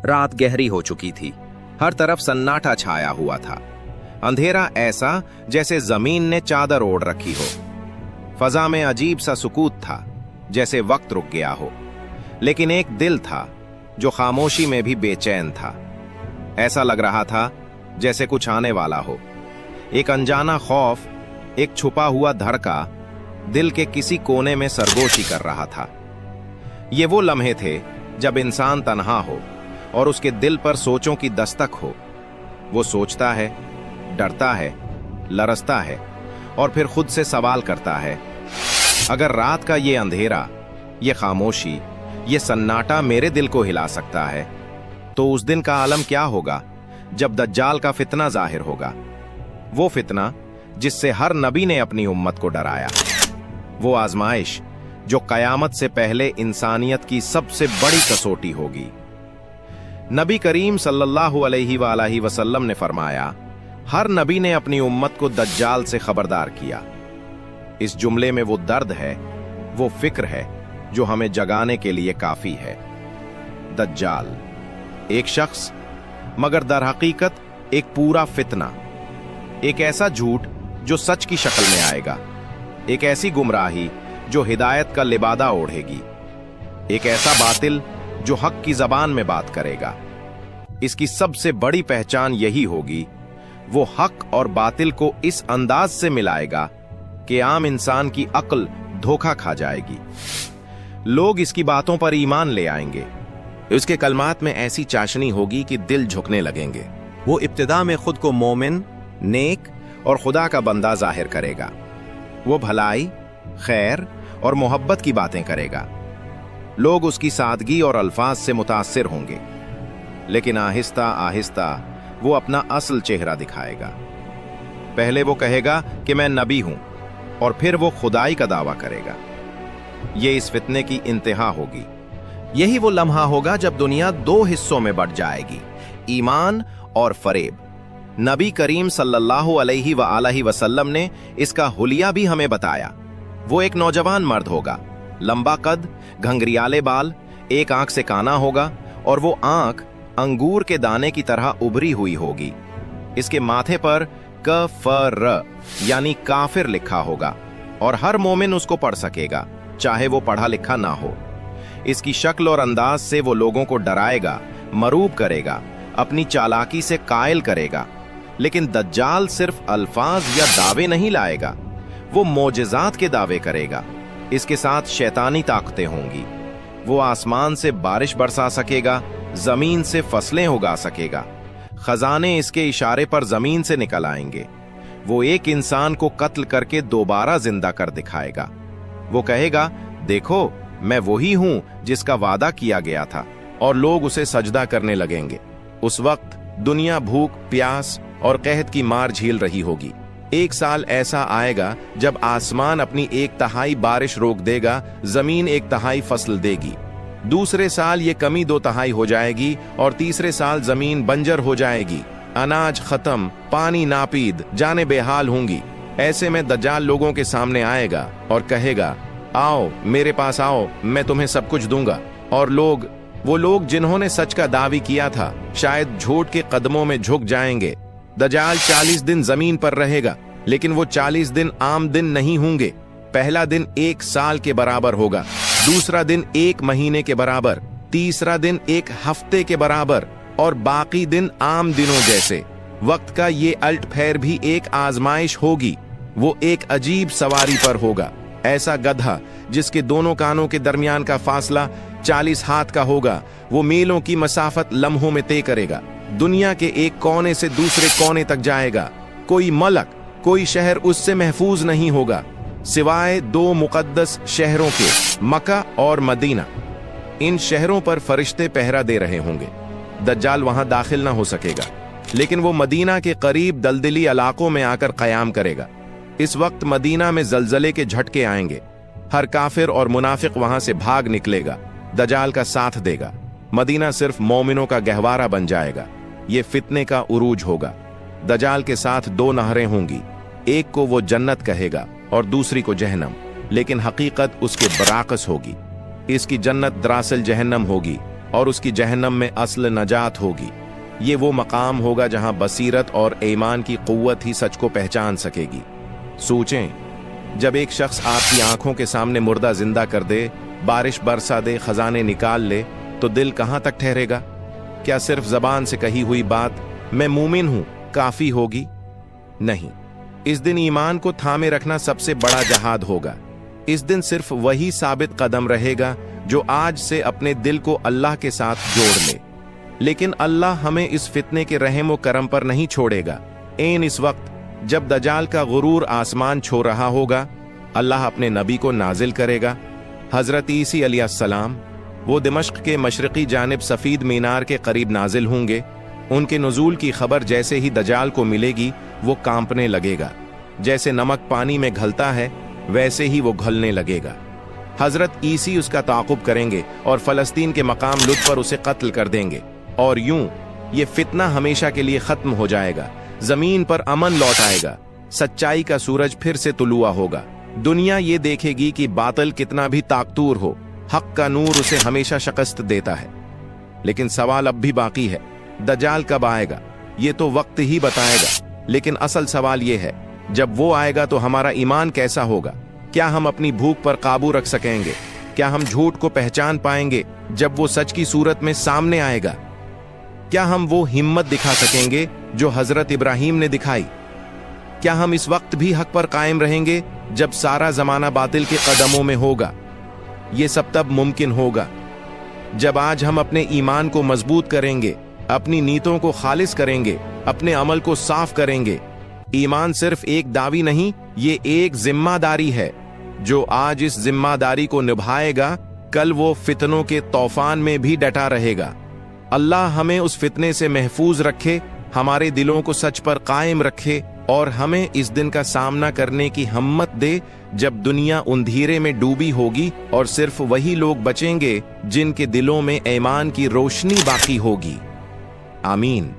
रात गहरी हो चुकी थी। हर तरफ सन्नाटा छाया हुआ था। अंधेरा ऐसा जैसे जमीन ने चादर ओढ़ रखी हो। फजा में अजीब सा सुकूत था, जैसे वक्त रुक गया हो। लेकिन एक दिल था जो खामोशी में भी बेचैन था। ऐसा लग रहा था जैसे कुछ आने वाला हो। एक अनजाना खौफ, एक छुपा हुआ धड़का दिल के किसी कोने में सरगोशी कर रहा था। ये वो लम्हे थे जब इंसान तन्हा हो और उसके दिल पर सोचों की दस्तक हो। वो सोचता है, डरता है, लरसता है और फिर खुद से सवाल करता है, अगर रात का ये अंधेरा, ये खामोशी, ये सन्नाटा मेरे दिल को हिला सकता है, तो उस दिन का आलम क्या होगा जब दज्जाल का फितना जाहिर होगा। वो फितना जिससे हर नबी ने अपनी उम्मत को डराया। वो आजमाइश जो कयामत से पहले इंसानियत की सबसे बड़ी कसौटी होगी। नबी करीम सल्लल्लाहु अलैहि वसल्लम ने फरमाया, हर नबी ने अपनी उम्मत को दज्जाल से खबरदार किया। इस जुमले में वो दर्द है, वो फिक्र है जो हमें जगाने के लिए काफी है। दज्जाल एक शख्स, मगर दर हकीकत एक पूरा फितना। एक ऐसा झूठ जो सच की शक्ल में आएगा, एक ऐसी गुमराही जो हिदायत का लिबादा ओढ़ेगी, एक ऐसा बातिल जो हक की जबान में बात करेगा। इसकी सबसे बड़ी पहचान यही होगी, वो हक और बातिल को इस अंदाज से मिलाएगा कि आम इंसान की अक्ल धोखा खा जाएगी। लोग इसकी बातों पर ईमान ले आएंगे। उसके कलमात में ऐसी चाशनी होगी कि दिल झुकने लगेंगे। वो इब्तिदा में खुद को मोमिन, नेक और खुदा का बंदा जाहिर करेगा। वो भलाई, खैर और मोहब्बत की बातें करेगा। लोग उसकी सादगी और अल्फाज से मुतासिर होंगे, लेकिन आहिस्ता आहिस्ता वो अपना असल चेहरा दिखाएगा। पहले वो कहेगा कि मैं नबी हूं, और फिर वो खुदाई का दावा करेगा। ये इस फितने की इंतहा होगी। यही वो लम्हा होगा जब दुनिया दो हिस्सों में बट जाएगी, ईमान और फरेब। नबी करीम सल्लल्लाहु अलैहि वसल्लम ने इसका हुलिया भी हमें बताया। वो एक नौजवान मर्द होगा, लंबा कद, घंघरियाले बाल, एक आंख से काना होगा और वो आंख अंगूर के दाने की तरह उभरी हुई होगी। इसके माथे पर कफर यानी काफिर लिखा होगा और हर मोमिन उसको पढ़ सकेगा, चाहे वो पढ़ा लिखा ना हो। इसकी शक्ल और अंदाज से वो लोगों को डराएगा, मरूब करेगा, अपनी चालाकी से कायल करेगा। लेकिन दज्जाल सिर्फ अल्फाज या दावे नहीं लाएगा, वो मोजज़ात के दावे करेगा। इसके साथ शैतानी ताकतें होंगी। वो आसमान से बारिश बरसा सकेगा, जमीन से फसलें उगा सकेगा। खजाने इसके इशारे पर जमीन से निकल आएंगे। वो एक इंसान को कत्ल करके दोबारा जिंदा कर दिखाएगा। वो कहेगा, देखो मैं वही हूं जिसका वादा किया गया था, और लोग उसे सजदा करने लगेंगे। उस वक्त दुनिया भूख, प्यास और कहत की मार झेल रही होगी। एक साल ऐसा आएगा जब आसमान अपनी 1/3 बारिश रोक देगा, जमीन 1/3 फसल देगी। दूसरे साल ये कमी 2/3 हो जाएगी और तीसरे साल जमीन बंजर हो जाएगी। अनाज खत्म, पानी नापीद, जाने बेहाल होंगी। ऐसे में दज्जाल लोगों के सामने आएगा और कहेगा, आओ मेरे पास आओ, मैं तुम्हें सब कुछ दूंगा। और वो लोग जिन्होंने सच का दावी किया था, शायद झूठ के कदमों में झुक जाएंगे। दज्जाल 40 दिन जमीन पर रहेगा, लेकिन वो 40 दिन आम दिन नहीं होंगे। पहला दिन 1 साल के बराबर होगा, दूसरा दिन 1 महीने के बराबर, तीसरा दिन 1 हफ्ते के बराबर और बाकी दिन आम दिनों जैसे। वक्त का ये अल्ट फेर भी एक आजमाइश होगी। वो एक अजीब सवारी पर होगा, ऐसा गधा जिसके दोनों कानों के दरमियान का फासला 40 हाथ का होगा। वो मीलों की मसाफत लम्हों में तय करेगा, दुनिया के एक कोने से दूसरे कोने तक जाएगा। कोई मलक, कोई शहर उससे महफूज नहीं होगा, सिवाय 2 मुकद्दस शहरों के, मक्का और मदीना। इन शहरों पर फरिश्ते पहरा दे रहे होंगे। दज्जाल वहां दाखिल ना हो सकेगा, लेकिन वो मदीना के करीब दलदली इलाकों में आकर कयाम करेगा। इस वक्त मदीना में जलजले के झटके आएंगे। हर काफिर और मुनाफिक वहां से भाग निकलेगा, दज्जाल का साथ देगा। मदीना सिर्फ मोमिनों का गहवारा बन जाएगा। ये फितने का उरूज होगा। दज्जाल के साथ 2 नहरें होंगी, एक को वो जन्नत कहेगा और दूसरी को जहन्नम, लेकिन हकीकत उसके बराकस होगी। इसकी जन्नत दरअसल जहन्नम होगी, और उसकी जहन्नम में असल नजात होगी। ये वो मकाम होगा जहां बसीरत और ईमान की कुव्वत ही सच को पहचान सकेगी। सोचें, जब एक शख्स आपकी आंखों के सामने मुर्दा जिंदा कर दे, बारिश बरसा दे, खजाने निकाल ले, तो दिल कहां तक ठहरेगा? क्या सिर्फ जबान से कही हुई बात मैं मूमिन हूं काफी होगी? नहीं, इस दिन ईमान को थामे रखना सबसे बड़ा जहाद होगा। इस दिन सिर्फ वही साबित कदम रहेगा जो आज से अपने दिल को अल्लाह के साथ जोड़ ले। लेकिन अल्लाह हमें इस फितने के रहम व करम पर नहीं छोड़ेगा। ऐन इस वक्त जब दजाल का गुरूर आसमान छो रहा होगा, अल्लाह अपने नबी को नाजिल करेगा। हजरत ईसी अलैहिस्सलाम वो दिमश्क के मशरकी जानिब सफीद मीनार के करीब नाजिल होंगे। उनके नुजूल की खबर जैसे ही दजाल को मिलेगी, वो कांपने लगेगा। जैसे नमक पानी में घलता है, वैसे ही वो घलने लगेगा। हजरत ईसी उसका ताक़ुब करेंगे और फलस्तीन के मकाम लुत पर उसे कत्ल कर देंगे, और यूं ये फितना हमेशा के लिए खत्म हो जाएगा। जमीन पर अमन लौट आएगा। सच्चाई का सूरज फिर से तुलुआ होगा। दुनिया ये देखेगी कि बातिल कितना भी ताकतूर हो, हक का नूर उसे हमेशा शिकस्त देता है। लेकिन सवाल अब भी बाकी है, दज्जाल कब आएगा? ये तो वक्त ही बताएगा। लेकिन असल सवाल ये है, जब वो आएगा तो हमारा ईमान कैसा होगा? क्या हम अपनी भूख पर काबू रख सकेंगे? क्या हम झूठ को पहचान पाएंगे जब वो सच की सूरत में सामने आएगा? क्या हम वो हिम्मत दिखा सकेंगे जो हजरत इब्राहिम ने दिखाई? क्या हम इस वक्त भी हक पर कायम रहेंगे जब सारा जमाना बातिल के कदमों में होगा? ये सब तब मुमकिन होगा जब आज हम अपने ईमान को मजबूत करेंगे, अपनी नीयतों को खालिस करेंगे, अपने अमल को साफ करेंगे। ईमान सिर्फ एक दावी नहीं, ये एक जिम्मेदारी है। जो आज इस जिम्मेदारी को निभाएगा, कल वो फितनों के तूफान में भी डटा रहेगा। अल्लाह हमें उस फितने से महफूज रखे, हमारे दिलों को सच पर कायम रखे और हमें इस दिन का सामना करने की हिम्मत दे जब दुनिया अंधेरे में डूबी होगी और सिर्फ वही लोग बचेंगे जिनके दिलों में ईमान की रोशनी बाकी होगी। आमीन।